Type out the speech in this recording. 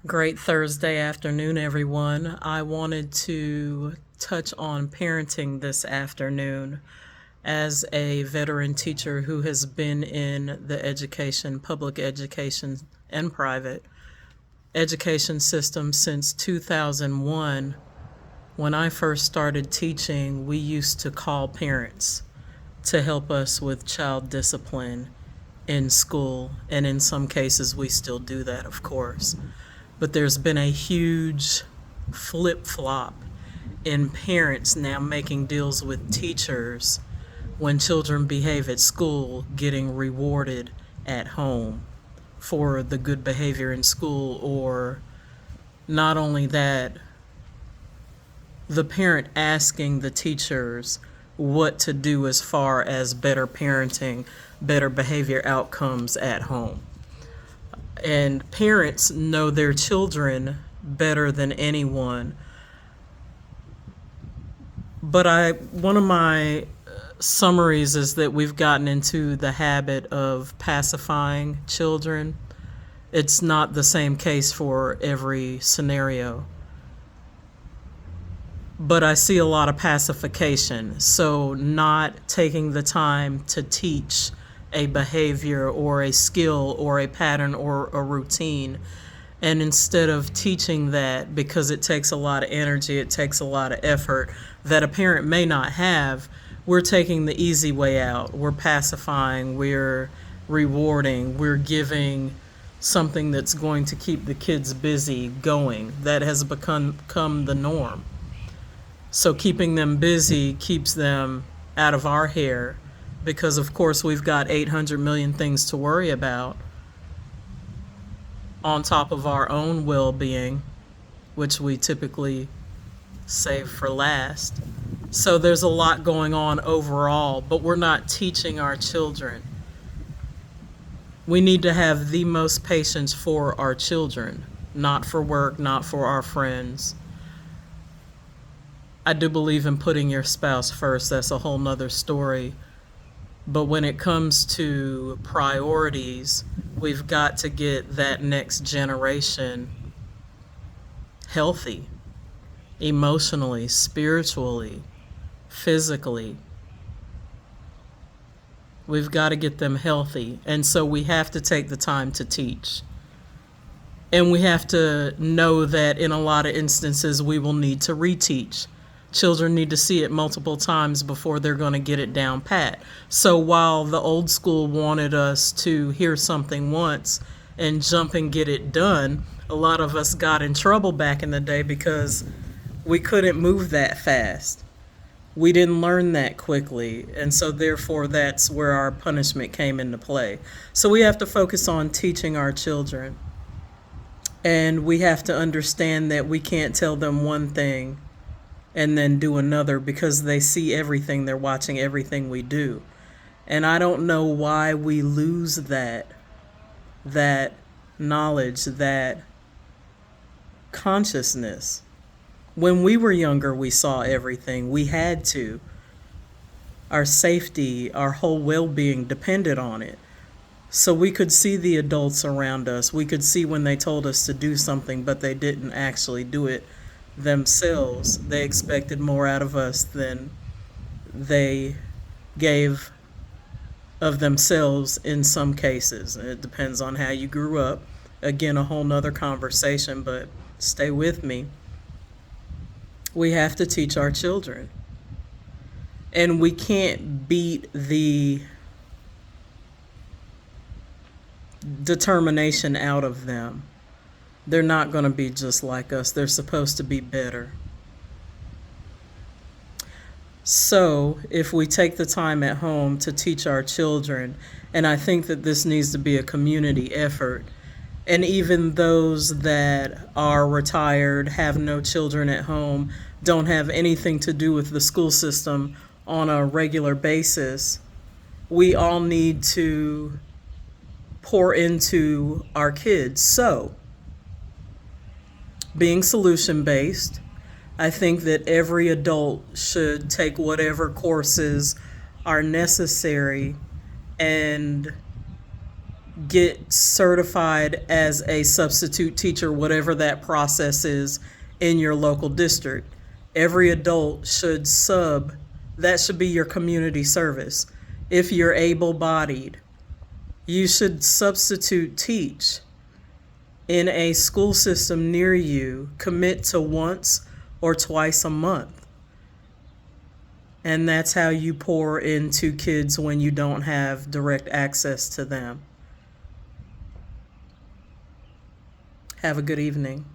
Great Thursday afternoon, everyone. I wanted to touch on parenting this afternoon as a veteran teacher who has been in the education, public education, and private education system since 2001. When I first started teaching, we used to call parents to help us with child discipline in school, and in some cases, we still do that, of course. But there's been a huge flip flop in parents now making deals with teachers when children behave at school, getting rewarded at home for the good behavior in school, or not only that, the parent asking the teachers what to do as far as better parenting, better behavior outcomes at home. And parents know their children better than anyone. But one of my summaries is that we've gotten into the habit of pacifying children. It's not the same case for every scenario. But I see a lot of pacification. So, not taking the time to teach a behavior or a skill or a pattern or a routine. And instead of teaching that, because it takes a lot of energy, it takes a lot of effort that a parent may not have, we're taking the easy way out. We're pacifying, we're rewarding, we're giving something that's going to keep the kids busy going. That has become the norm. So keeping them busy keeps them out of our hair because, of course, we've got 800 million things to worry about on top of our own well being, which we typically save for last. So there's a lot going on overall, but we're not teaching our children. We need to have the most patience for our children, not for work, not for our friends. I do believe in putting your spouse first. That's a whole nother story. But when it comes to priorities, we've got to get that next generation healthy, emotionally, spiritually, physically. We've got to get them healthy. And so we have to take the time to teach. And we have to know that in a lot of instances, we will need to reteach. Children need to see it multiple times before they're going to get it down pat. So while the old school wanted us to hear something once and jump and get it done, a lot of us got in trouble back in the day because we couldn't move that fast. We didn't learn that quickly, and so therefore that's where our punishment came into play. So we have to focus on teaching our children, and we have to understand that we can't tell them one thing and then do another because they see everything, they're watching everything we do. And I don't know why we lose that knowledge, that consciousness. When we were younger, we saw everything. We had to. Our safety, our whole well-being depended on it. So we could see the adults around us. We could see when they told us to do something, but they didn't actually do it themselves. They expected more out of us than they gave of themselves in some cases. It depends on how you grew up. Again, a whole nother conversation, but stay with me. We have to teach our children. And we can't beat the determination out of them. They're not going to be just like us. They're supposed to be better. So, if we take the time at home to teach our children, and I think that this needs to be a community effort, and even those that are retired, have no children at home, don't have anything to do with the school system on a regular basis, we all need to pour into our kids. So, being solution based, I think that every adult should take whatever courses are necessary and get certified as a substitute teacher, whatever that process is in your local district. Every adult should that should be your community service. If you're able bodied, you should substitute teach in a school system near you, commit to once or twice a month. And that's how you pour into kids when you don't have direct access to them. Have a good evening.